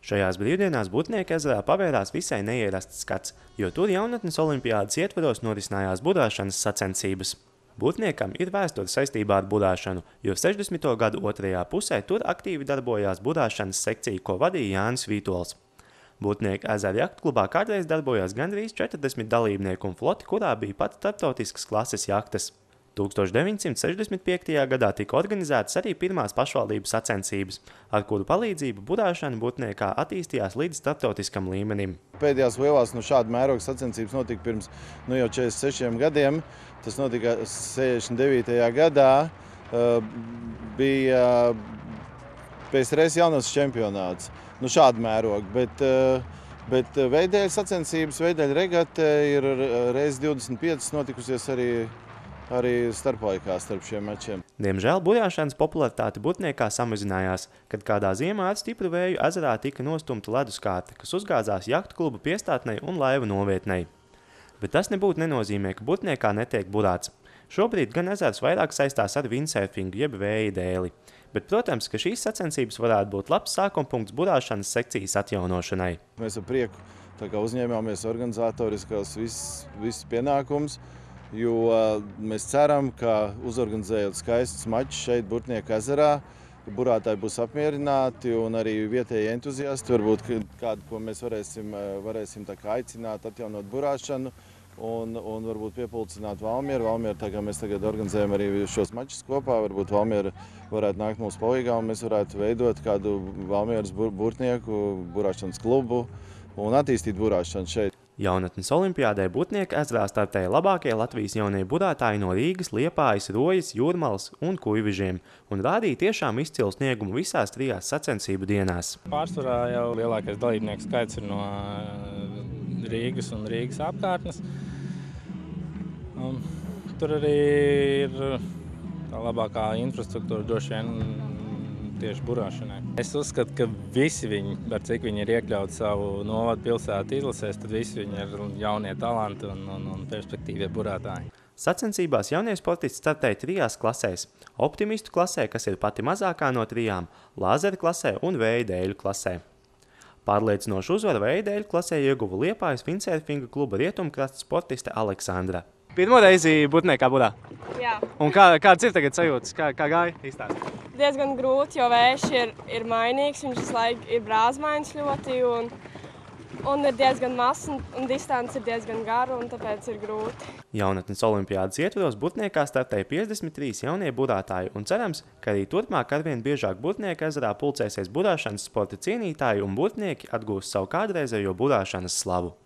Šajās brīvdienās Butnieku ezerā pavērās visai neierasts skats, jo tur jaunatnes olimpiādes ietvaros norisinājās budāšanas sacensības. Butniekam ir vēsture saistībā ar budāšanu, jo 60. gadu otrajā pusē tur aktīvi darbojās budāšanas sekcija, ko vadīja Jānis Vītols. Butnieku ezera jahtklubā kādreiz darbojās gandrīz 40 dalībnieku un floti, kurā bija pat starptautiskas klases jahtas. 1965. gadā tika organizētas arī pirmās pašvaldības sacensības, ar kuru palīdzību budāšana Butniekā attīstījās līdz starptautiskam līmenim. Pēdējās lielās šāda mēroga sacensības notika pirms jau 46 gadiem. Tas notika 69. gadā. Bija PSRS jaunas čempionāts. Šāda mēroga, bet veideļu sacensības, veideļu regate ir reiz 25 notikusies arī starplaikā starp šiem mačiem. Diemžēl budāšanas popularitāte Butniekā samazinājās, kad kādā ziemā ar stipru vēju ezerā tika nostumta leduskārte, kas uzgāzās jahtu kluba piestātnei un laivu novietnei. Bet tas nebūtu nenozīmē, ka Butniekā netiek budāts. Šobrīd gan ezers vairāk saistās ar windsurfingu jeb vēja dēli. Bet, protams, ka šīs sacensības varētu būt labs sākumpunkts budāšanas sekcijas atjaunošanai. Mēs ar prieku uzņēmāmies organizatoriskās visus pienākumus, jo mēs ceram, ka uzorganizējot skaistus mačus šeit Butnieku ezerā, burātāji būs apmierināti un arī vietēji entuziasti. Varbūt kādu, ko mēs varēsim aicināt, atjaunot burāšanu un varbūt piepulcināt Valmieru. Valmieru, tā kā mēs tagad organizējam arī šos mačus kopā, varbūt Valmiera varētu nākt mums palīgā un mēs varētu veidot kādu Valmieras burtnieku burāšanas klubu un attīstīt burāšanu šeit. Jaunatnes olimpiādē Butnieku ezerā startēja labākie Latvijas jaunie budātāji no Rīgas, Liepājas, Rojas, Jūrmalas un Kuivižiem un rādīja tiešām izcilu sniegumu visās trijās sacensību dienās. Pārsvarā jau lielākais dalībnieku skaits ir no Rīgas un Rīgas apkārtnes. Tur arī ir tā labākā infrastruktūra droši vien tieši burāšanai. Es uzskatu, ka visi viņi, ar cik viņi ir iekļauti savu novadu pilsētu izlasēs, tad visi viņi ir jaunie talanti un perspektīvie burātāji. Sacensībās jaunie sportisti startēja trijās klasēs – optimistu klasē, kas ir pati mazākā no trijām, lāzera klasē un vēja dēļu klasē. Pārliecinošu uzvaru vēja dēļu klasē ieguva Liepājas windsurfinga kluba Rietumkrasta sportiste Aleksandra. Pirmo reizi Butniekā budā? Jā. Un kāds ir tagad sajūtas? Kā gāja? Izstāst. Diezgan grūti, jo vējš ir mainīgs, viņš visu laiku ir brāzmains ļoti un ir diezgan mazs un distance ir diezgan gara un tāpēc ir grūti. Jaunatnes olimpiādes ietvaros Butniekā startēja 53 jaunie budātāji un cerams, ka arī turpmāk arvien biežāk Butnieku ezerā pulcēsies budāšanas sporta cienītāji un butnieki atgūs savu kādreizējo budāšanas slavu.